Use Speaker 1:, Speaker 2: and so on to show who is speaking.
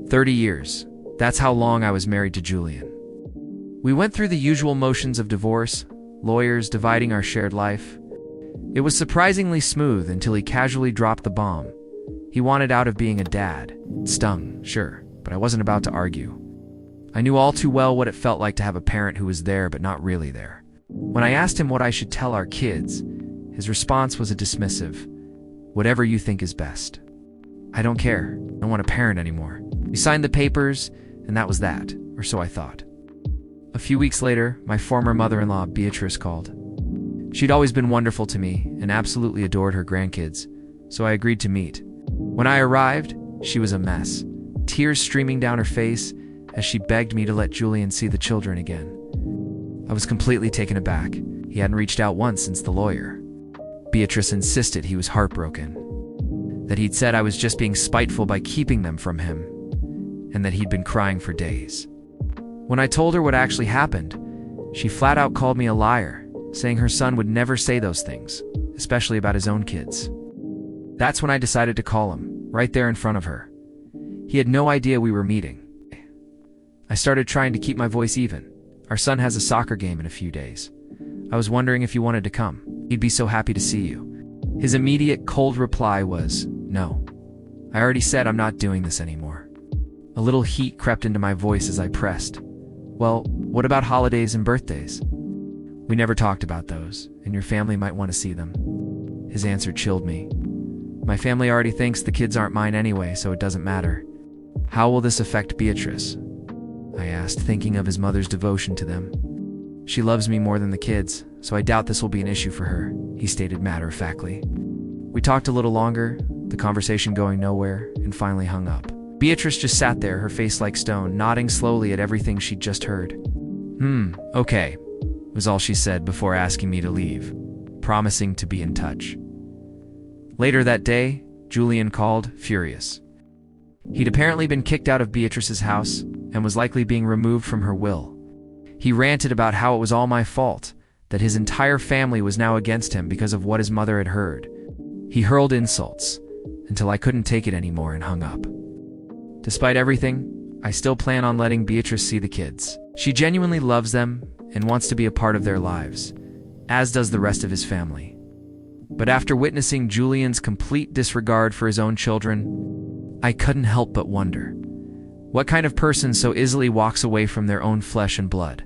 Speaker 1: 30 years. That's how long I was married to Julian. We went through the usual motions of divorce, lawyers dividing our shared life. It was surprisingly smooth until he casually dropped the bomb. He wanted out of being a dad. It stung, sure, but I wasn't about to argue. I knew all too well what it felt like to have a parent who was there but not really there. When I asked him what I should tell our kids, his response was a dismissive, "Whatever you think is best." I don't care. I don't want to parent anymore. We signed the papers, and that was that, or so I thought. A few weeks later, my former mother-in-law, Beatrice, called. She'd always been wonderful to me and absolutely adored her grandkids, so I agreed to meet. When I arrived, she was a mess, tears streaming down her face as she begged me to let Julian see the children again. I was completely taken aback. He hadn't reached out once since the lawyer. Beatrice insisted he was heartbroken, that he'd said I was just being spiteful by keeping them from him, and that he'd been crying for days. When I told her what actually happened, she flat out called me a liar, saying her son would never say those things, especially about his own kids. That's when I decided to call him, right there in front of her. He had no idea we were meeting. I started trying to keep my voice even. Our son has a soccer game in a few days. I was wondering if you wanted to come. He'd be so happy to see you. His immediate cold reply was, "No. I already said I'm not doing this anymore." A little heat crept into my voice as I pressed. "Well, what about holidays and birthdays? We never talked about those, and your family might want to see them." His answer chilled me. "My family already thinks the kids aren't mine anyway, so it doesn't matter." "How will this affect Beatrice?" I asked, thinking of his mother's devotion to them. "She loves me more than the kids, so I doubt this will be an issue for her," he stated matter-of-factly. We talked a little longer, the conversation going nowhere, and finally hung up. Beatrice just sat there, her face like stone, nodding slowly at everything she'd just heard. Okay," was all she said before asking me to leave, promising to be in touch. Later that day, Julian called, furious. He'd apparently been kicked out of Beatrice's house and was likely being removed from her will. He ranted about how it was all my fault, that his entire family was now against him because of what his mother had heard. He hurled insults until I couldn't take it anymore and hung up. Despite everything, I still plan on letting Beatrice see the kids. She genuinely loves them and wants to be a part of their lives, as does the rest of his family. But after witnessing Julian's complete disregard for his own children, I couldn't help but wonder, what kind of person so easily walks away from their own flesh and blood?